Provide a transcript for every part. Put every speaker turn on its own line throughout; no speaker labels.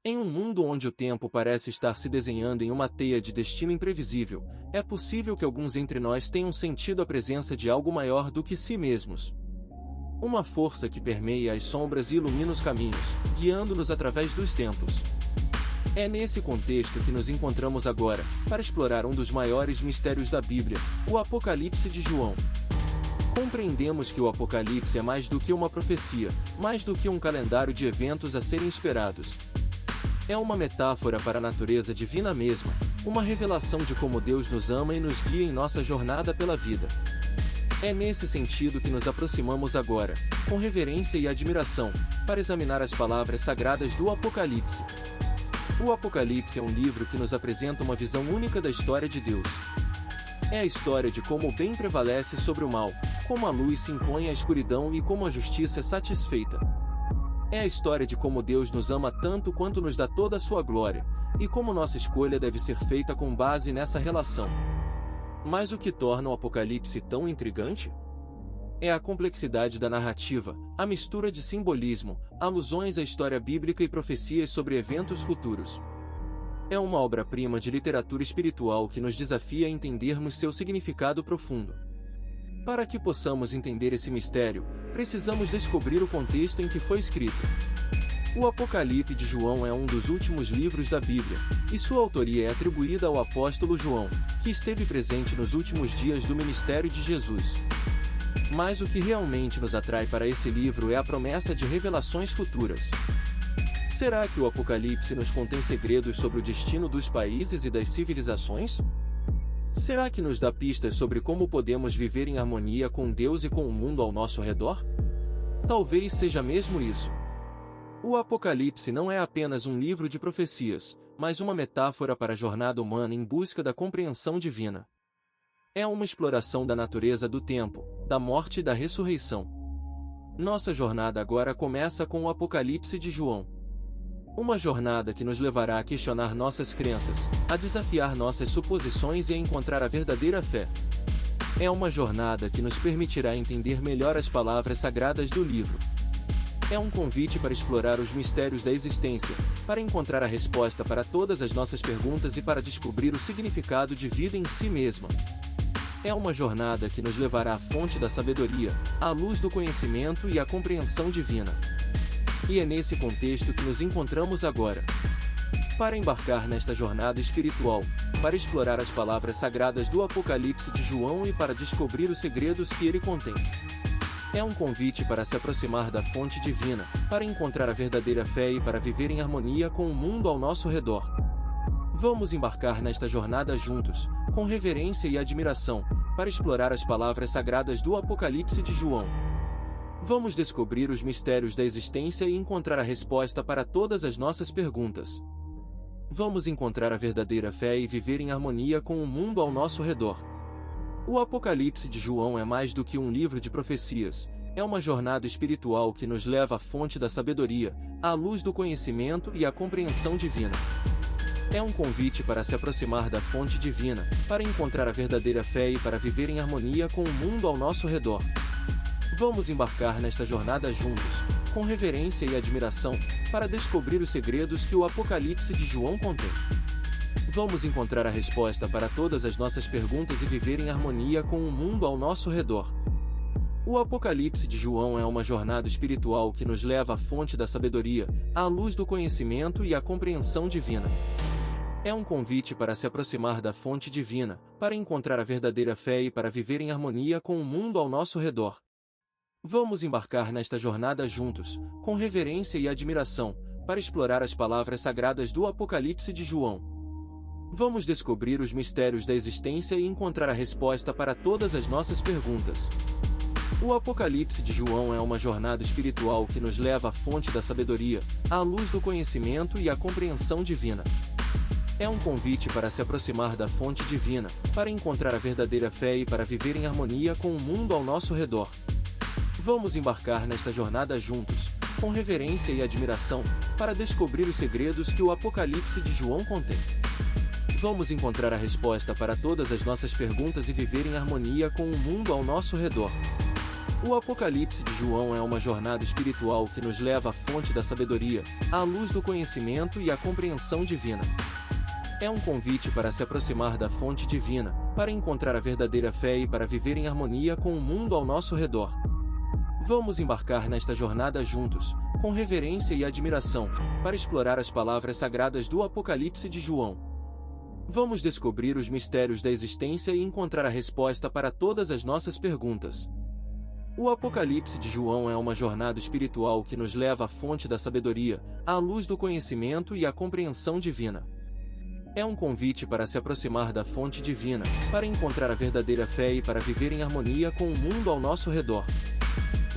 Em um mundo onde o tempo parece estar se desenhando em uma teia de destino imprevisível, é possível que alguns entre nós tenham sentido a presença de algo maior do que si mesmos. Uma força que permeia as sombras e ilumina os caminhos, guiando-nos através dos tempos. É nesse contexto que nos encontramos agora, para explorar um dos maiores mistérios da Bíblia, o Apocalipse de João. Compreendemos que o Apocalipse é mais do que uma profecia, mais do que um calendário de eventos a serem esperados. É uma metáfora para a natureza divina mesma, uma revelação de como Deus nos ama e nos guia em nossa jornada pela vida. É nesse sentido que nos aproximamos agora, com reverência e admiração, para examinar as palavras sagradas do Apocalipse. O Apocalipse é um livro que nos apresenta uma visão única da história de Deus. É a história de como o bem prevalece sobre o mal, como a luz se impõe à escuridão e como a justiça é satisfeita. É a história de como Deus nos ama tanto quanto nos dá toda a sua glória, e como nossa escolha deve ser feita com base nessa relação. Mas o que torna o Apocalipse tão intrigante? É a complexidade da narrativa, a mistura de simbolismo, alusões à história bíblica e profecias sobre eventos futuros. É uma obra-prima de literatura espiritual que nos desafia a entendermos seu significado profundo. Para que possamos entender esse mistério, precisamos descobrir o contexto em que foi escrito. O Apocalipse de João é um dos últimos livros da Bíblia, e sua autoria é atribuída ao apóstolo João, que esteve presente nos últimos dias do ministério de Jesus. Mas o que realmente nos atrai para esse livro é a promessa de revelações futuras. Será que o Apocalipse nos contém segredos sobre o destino dos países e das civilizações? Será que nos dá pistas sobre como podemos viver em harmonia com Deus e com o mundo ao nosso redor? Talvez seja mesmo isso. O Apocalipse não é apenas um livro de profecias, mas uma metáfora para a jornada humana em busca da compreensão divina. É uma exploração da natureza do tempo, da morte e da ressurreição. Nossa jornada agora começa com o Apocalipse de João. Uma jornada que nos levará a questionar nossas crenças, a desafiar nossas suposições e a encontrar a verdadeira fé. É uma jornada que nos permitirá entender melhor as palavras sagradas do livro. É um convite para explorar os mistérios da existência, para encontrar a resposta para todas as nossas perguntas e para descobrir o significado de vida em si mesma. É uma jornada que nos levará à fonte da sabedoria, à luz do conhecimento e à compreensão divina. E é nesse contexto que nos encontramos agora. Para embarcar nesta jornada espiritual, para explorar as palavras sagradas do Apocalipse de João e para descobrir os segredos que ele contém. É um convite para se aproximar da fonte divina, para encontrar a verdadeira fé e para viver em harmonia com o mundo ao nosso redor. Vamos embarcar nesta jornada juntos, com reverência e admiração, para explorar as palavras sagradas do Apocalipse de João. Vamos descobrir os mistérios da existência e encontrar a resposta para todas as nossas perguntas. Vamos encontrar a verdadeira fé e viver em harmonia com o mundo ao nosso redor. O Apocalipse de João é mais do que um livro de profecias, é uma jornada espiritual que nos leva à fonte da sabedoria, à luz do conhecimento e à compreensão divina. É um convite para se aproximar da fonte divina, para encontrar a verdadeira fé e para viver em harmonia com o mundo ao nosso redor. Vamos embarcar nesta jornada juntos, com reverência e admiração, para descobrir os segredos que o Apocalipse de João contém. Vamos encontrar a resposta para todas as nossas perguntas e viver em harmonia com o mundo ao nosso redor. O Apocalipse de João é uma jornada espiritual que nos leva à fonte da sabedoria, à luz do conhecimento e à compreensão divina. É um convite para se aproximar da fonte divina, para encontrar a verdadeira fé e para viver em harmonia com o mundo ao nosso redor. Vamos embarcar nesta jornada juntos, com reverência e admiração, para explorar as palavras sagradas do Apocalipse de João. Vamos descobrir os mistérios da existência e encontrar a resposta para todas as nossas perguntas. O Apocalipse de João é uma jornada espiritual que nos leva à fonte da sabedoria, à luz do conhecimento e à compreensão divina. É um convite para se aproximar da fonte divina, para encontrar a verdadeira fé e para viver em harmonia com o mundo ao nosso redor. Vamos embarcar nesta jornada juntos, com reverência e admiração, para descobrir os segredos que o Apocalipse de João contém. Vamos encontrar a resposta para todas as nossas perguntas e viver em harmonia com o mundo ao nosso redor. O Apocalipse de João é uma jornada espiritual que nos leva à fonte da sabedoria, à luz do conhecimento e à compreensão divina. É um convite para se aproximar da fonte divina, para encontrar a verdadeira fé e para viver em harmonia com o mundo ao nosso redor. Vamos embarcar nesta jornada juntos, com reverência e admiração, para explorar as palavras sagradas do Apocalipse de João. Vamos descobrir os mistérios da existência e encontrar a resposta para todas as nossas perguntas. O Apocalipse de João é uma jornada espiritual que nos leva à fonte da sabedoria, à luz do conhecimento e à compreensão divina. É um convite para se aproximar da fonte divina, para encontrar a verdadeira fé e para viver em harmonia com o mundo ao nosso redor.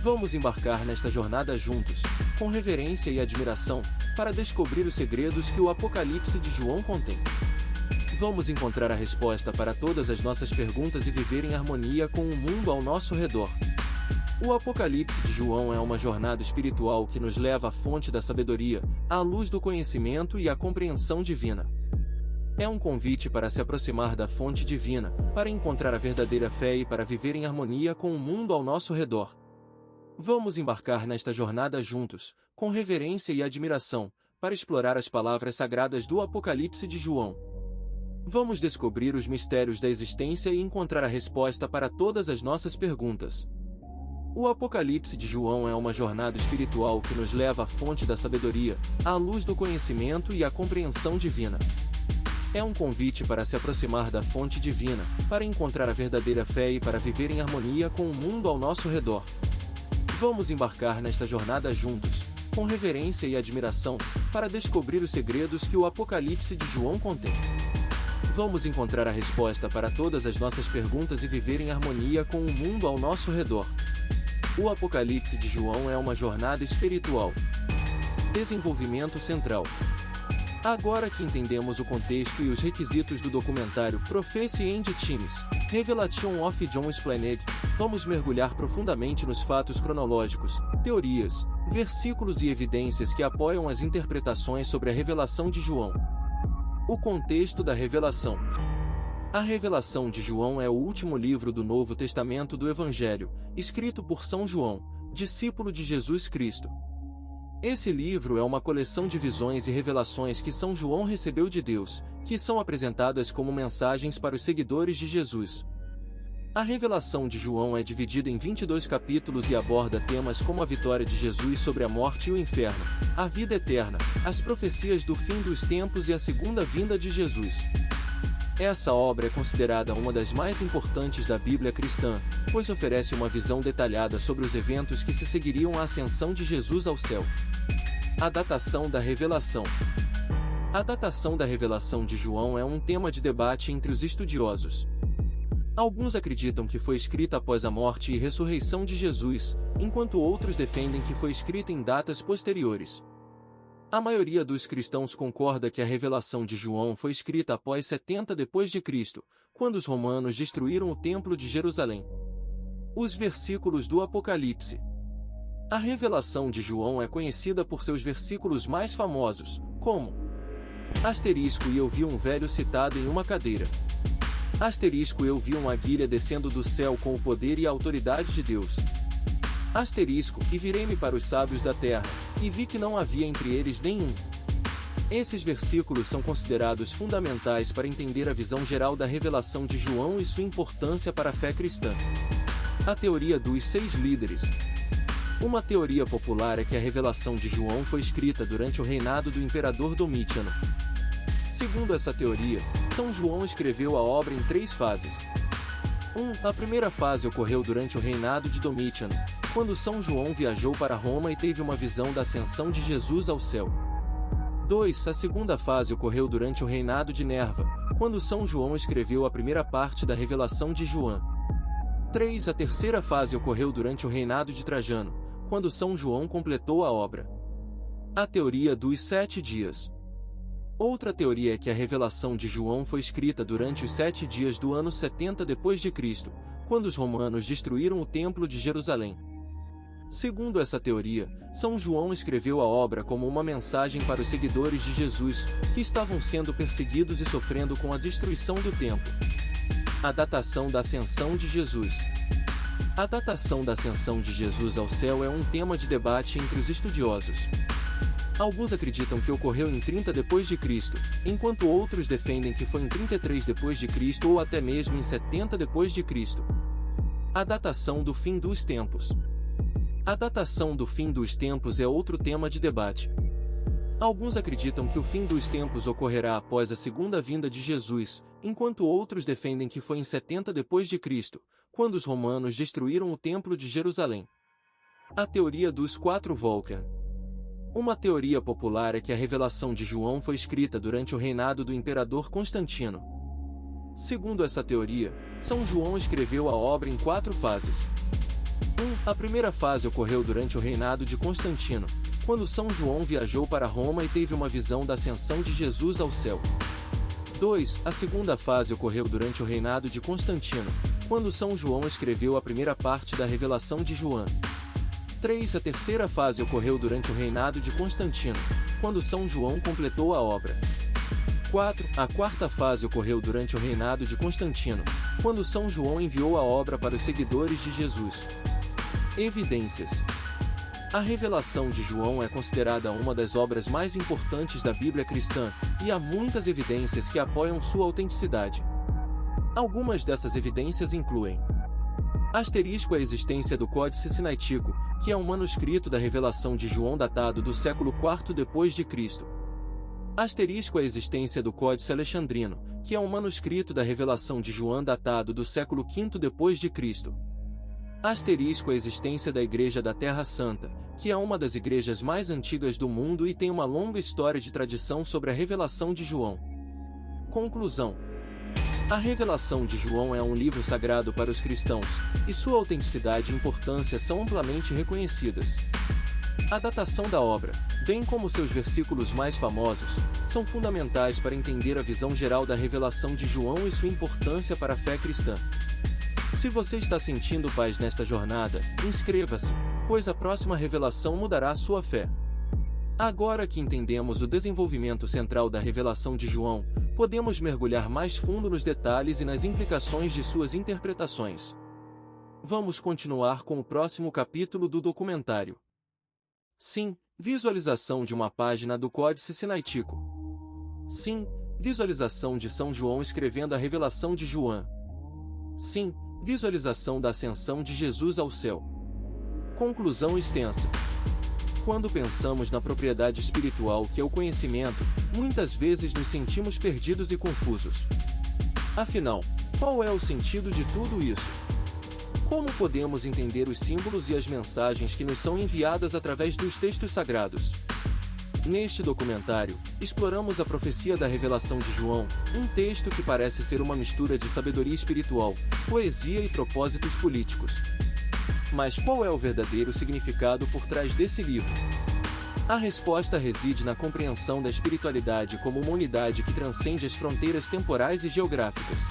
Vamos embarcar nesta jornada juntos, com reverência e admiração, para descobrir os segredos que o Apocalipse de João contém. Vamos encontrar a resposta para todas as nossas perguntas e viver em harmonia com o mundo ao nosso redor. O Apocalipse de João é uma jornada espiritual que nos leva à fonte da sabedoria, à luz do conhecimento e à compreensão divina. É um convite para se aproximar da fonte divina, para encontrar a verdadeira fé e para viver em harmonia com o mundo ao nosso redor. Vamos embarcar nesta jornada juntos, com reverência e admiração, para explorar as palavras sagradas do Apocalipse de João. Vamos descobrir os mistérios da existência e encontrar a resposta para todas as nossas perguntas. O Apocalipse de João é uma jornada espiritual que nos leva à fonte da sabedoria, à luz do conhecimento e à compreensão divina. É um convite para se aproximar da fonte divina, para encontrar a verdadeira fé e para viver em harmonia com o mundo ao nosso redor. Vamos embarcar nesta jornada juntos, com reverência e admiração, para descobrir os segredos que o Apocalipse de João contém. Vamos encontrar a resposta para todas as nossas perguntas e viver em harmonia com o mundo ao nosso redor. O Apocalipse de João é uma jornada espiritual. Desenvolvimento central. Agora que entendemos o contexto e os requisitos do documentário Prophecy and Themes, Revelation of John Explained, vamos mergulhar profundamente nos fatos cronológicos, teorias, versículos e evidências que apoiam as interpretações sobre a revelação de João. O contexto da revelação. A Revelação de João é o último livro do Novo Testamento do Evangelho, escrito por São João, discípulo de Jesus Cristo. Esse livro é uma coleção de visões e revelações que São João recebeu de Deus, que são apresentadas como mensagens para os seguidores de Jesus. A Revelação de João é dividida em 22 capítulos e aborda temas como a vitória de Jesus sobre a morte e o inferno, a vida eterna, as profecias do fim dos tempos e a segunda vinda de Jesus. Essa obra é considerada uma das mais importantes da Bíblia cristã, pois oferece uma visão detalhada sobre os eventos que se seguiriam à ascensão de Jesus ao céu. A datação da revelação. A datação da revelação de João é um tema de debate entre os estudiosos. Alguns acreditam que foi escrita após a morte e ressurreição de Jesus, enquanto outros defendem que foi escrita em datas posteriores. A maioria dos cristãos concorda que a revelação de João foi escrita após 70 d.C., quando os romanos destruíram o Templo de Jerusalém. Os versículos do Apocalipse. A revelação de João é conhecida por seus versículos mais famosos, como asterisco e eu vi um velho sentado em uma cadeira. Asterisco eu vi uma águia descendo do céu com o poder e a autoridade de Deus. Asterisco, e virei-me para os sábios da terra, e vi que não havia entre eles nenhum. Esses versículos são considerados fundamentais para entender a visão geral da revelação de João e sua importância para a fé cristã. A teoria dos 6 líderes. Uma teoria popular é que a revelação de João foi escrita durante o reinado do imperador Domíciano. Segundo essa teoria, São João escreveu a obra em 3 fases. A primeira fase ocorreu durante o reinado de Domíciano, quando São João viajou para Roma e teve uma visão da ascensão de Jesus ao céu. 2. A segunda fase ocorreu durante o reinado de Nerva, quando São João escreveu a primeira parte da revelação de João. 3. A terceira fase ocorreu durante o reinado de Trajano, quando São João completou a obra. A teoria dos 7 dias. Outra teoria é que a revelação de João foi escrita durante os 7 dias do ano 70 d.C., quando os romanos destruíram o Templo de Jerusalém. Segundo essa teoria, São João escreveu a obra como uma mensagem para os seguidores de Jesus, que estavam sendo perseguidos e sofrendo com a destruição do templo. A datação da ascensão de Jesus. A datação da ascensão de Jesus ao céu é um tema de debate entre os estudiosos. Alguns acreditam que ocorreu em 30 d.C., enquanto outros defendem que foi em 33 d.C. ou até mesmo em 70 d.C. A datação do fim dos tempos. A datação do fim dos tempos é outro tema de debate. Alguns acreditam que o fim dos tempos ocorrerá após a segunda vinda de Jesus, enquanto outros defendem que foi em 70 d.C., quando os romanos destruíram o Templo de Jerusalém. A teoria dos 4 Volker. Uma teoria popular é que a revelação de João foi escrita durante o reinado do imperador Constantino. Segundo essa teoria, São João escreveu a obra em 4 fases. A primeira fase ocorreu durante o reinado de Constantino, quando São João viajou para Roma e teve uma visão da ascensão de Jesus ao céu. 2. A segunda fase ocorreu durante o reinado de Constantino, quando São João escreveu a primeira parte da revelação de João. 3. A terceira fase ocorreu durante o reinado de Constantino, quando São João completou a obra. 4. A quarta fase ocorreu durante o reinado de Constantino, quando São João enviou a obra para os seguidores de Jesus. Evidências. A revelação de João é considerada uma das obras mais importantes da Bíblia cristã, e há muitas evidências que apoiam sua autenticidade. Algumas dessas evidências incluem: asterisco, a existência do Códice Sinaítico, que é um manuscrito da revelação de João datado do século IV d.C. Asterisco, a existência do Códice Alexandrino, que é um manuscrito da revelação de João datado do século V d.C. Asterisco, a existência da Igreja da Terra Santa, que é uma das igrejas mais antigas do mundo e tem uma longa história de tradição sobre a revelação de João. Conclusão. A revelação de João é um livro sagrado para os cristãos, e sua autenticidade e importância são amplamente reconhecidas. A datação da obra, bem como seus versículos mais famosos, são fundamentais para entender a visão geral da revelação de João e sua importância para a fé cristã. Se você está sentindo paz nesta jornada, inscreva-se, pois a próxima revelação mudará sua fé. Agora que entendemos o desenvolvimento central da revelação de João, podemos mergulhar mais fundo nos detalhes e nas implicações de suas interpretações. Vamos continuar com o próximo capítulo do documentário. Sim, visualização de uma página do Códice Sinaítico. Sim, visualização de São João escrevendo a revelação de João. Sim, visualização da ascensão de Jesus ao céu. Conclusão extensa. Quando pensamos na propriedade espiritual que é o conhecimento, muitas vezes nos sentimos perdidos e confusos. Afinal, qual é o sentido de tudo isso? Como podemos entender os símbolos e as mensagens que nos são enviadas através dos textos sagrados? Neste documentário, exploramos a profecia da revelação de João, um texto que parece ser uma mistura de sabedoria espiritual, poesia e propósitos políticos. Mas qual é o verdadeiro significado por trás desse livro? A resposta reside na compreensão da espiritualidade como uma unidade que transcende as fronteiras temporais e geográficas.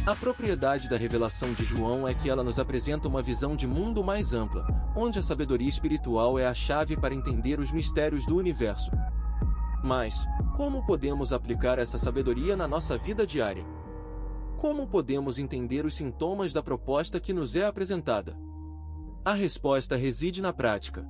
A propriedade da revelação de João é que ela nos apresenta uma visão de mundo mais ampla, onde a sabedoria espiritual é a chave para entender os mistérios do universo. Mas, como podemos aplicar essa sabedoria na nossa vida diária? Como podemos entender os sintomas da proposta que nos é apresentada? A resposta reside na prática.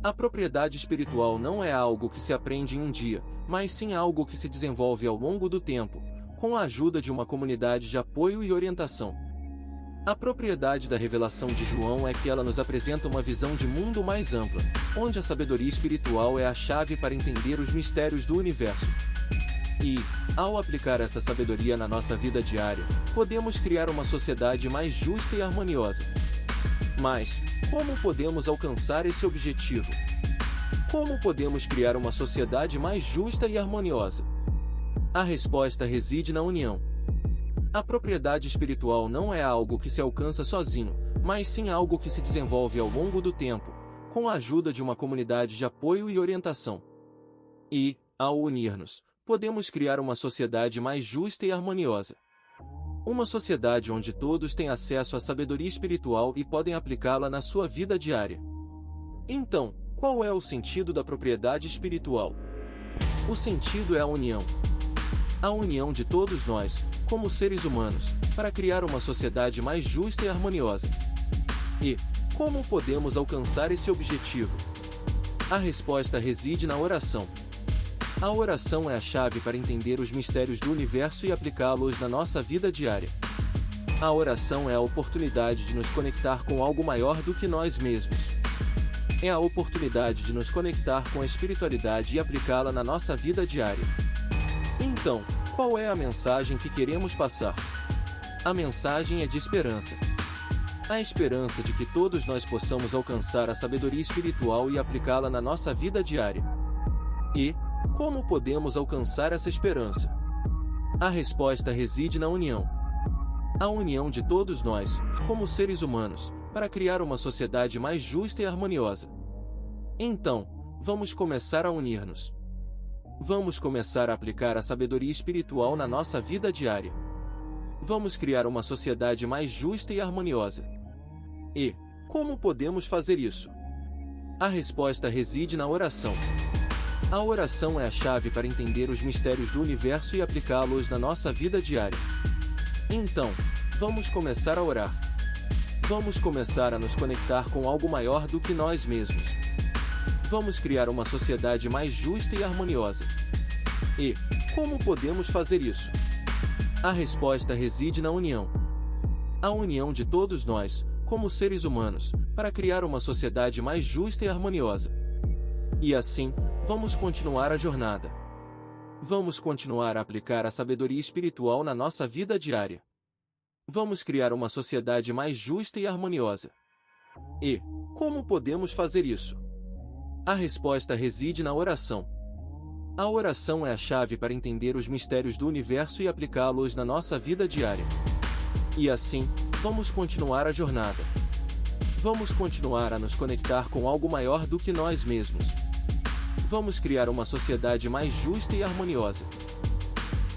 A propriedade espiritual não é algo que se aprende em um dia, mas sim algo que se desenvolve ao longo do tempo, com a ajuda de uma comunidade de apoio e orientação. A propriedade da revelação de João é que ela nos apresenta uma visão de mundo mais ampla, onde a sabedoria espiritual é a chave para entender os mistérios do universo. E, ao aplicar essa sabedoria na nossa vida diária, podemos criar uma sociedade mais justa e harmoniosa. Mas, como podemos alcançar esse objetivo? Como podemos criar uma sociedade mais justa e harmoniosa? A resposta reside na união. A propriedade espiritual não é algo que se alcança sozinho, mas sim algo que se desenvolve ao longo do tempo, com a ajuda de uma comunidade de apoio e orientação. E, ao unir-nos, podemos criar uma sociedade mais justa e harmoniosa. Uma sociedade onde todos têm acesso à sabedoria espiritual e podem aplicá-la na sua vida diária. Então, qual é o sentido da propriedade espiritual? O sentido é a união. A união de todos nós, como seres humanos, para criar uma sociedade mais justa e harmoniosa. E como podemos alcançar esse objetivo? A resposta reside na oração. A oração é a chave para entender os mistérios do universo e aplicá-los na nossa vida diária. A oração é a oportunidade de nos conectar com algo maior do que nós mesmos. É a oportunidade de nos conectar com a espiritualidade e aplicá-la na nossa vida diária. Então, qual é a mensagem que queremos passar? A mensagem é de esperança. A esperança de que todos nós possamos alcançar a sabedoria espiritual e aplicá-la na nossa vida diária. E como podemos alcançar essa esperança? A resposta reside na união. A união de todos nós, como seres humanos, para criar uma sociedade mais justa e harmoniosa. Então, vamos começar a unir-nos. Vamos começar a aplicar a sabedoria espiritual na nossa vida diária. Vamos criar uma sociedade mais justa e harmoniosa. E como podemos fazer isso? A resposta reside na oração. A oração é a chave para entender os mistérios do universo e aplicá-los na nossa vida diária. Então, vamos começar a orar. Vamos começar a nos conectar com algo maior do que nós mesmos. Vamos criar uma sociedade mais justa e harmoniosa. E como podemos fazer isso? A resposta reside na união. A união de todos nós, como seres humanos, para criar uma sociedade mais justa e harmoniosa. E assim, vamos continuar a jornada. Vamos continuar a aplicar a sabedoria espiritual na nossa vida diária. Vamos criar uma sociedade mais justa e harmoniosa. E como podemos fazer isso? A resposta reside na oração. A oração é a chave para entender os mistérios do universo e aplicá-los na nossa vida diária. E assim, vamos continuar a jornada. Vamos continuar a nos conectar com algo maior do que nós mesmos. Vamos criar uma sociedade mais justa e harmoniosa.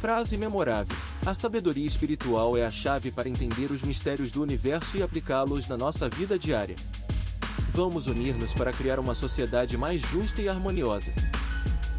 Frase memorável: a sabedoria espiritual é a chave para entender os mistérios do universo e aplicá-los na nossa vida diária. Vamos unir-nos para criar uma sociedade mais justa e harmoniosa.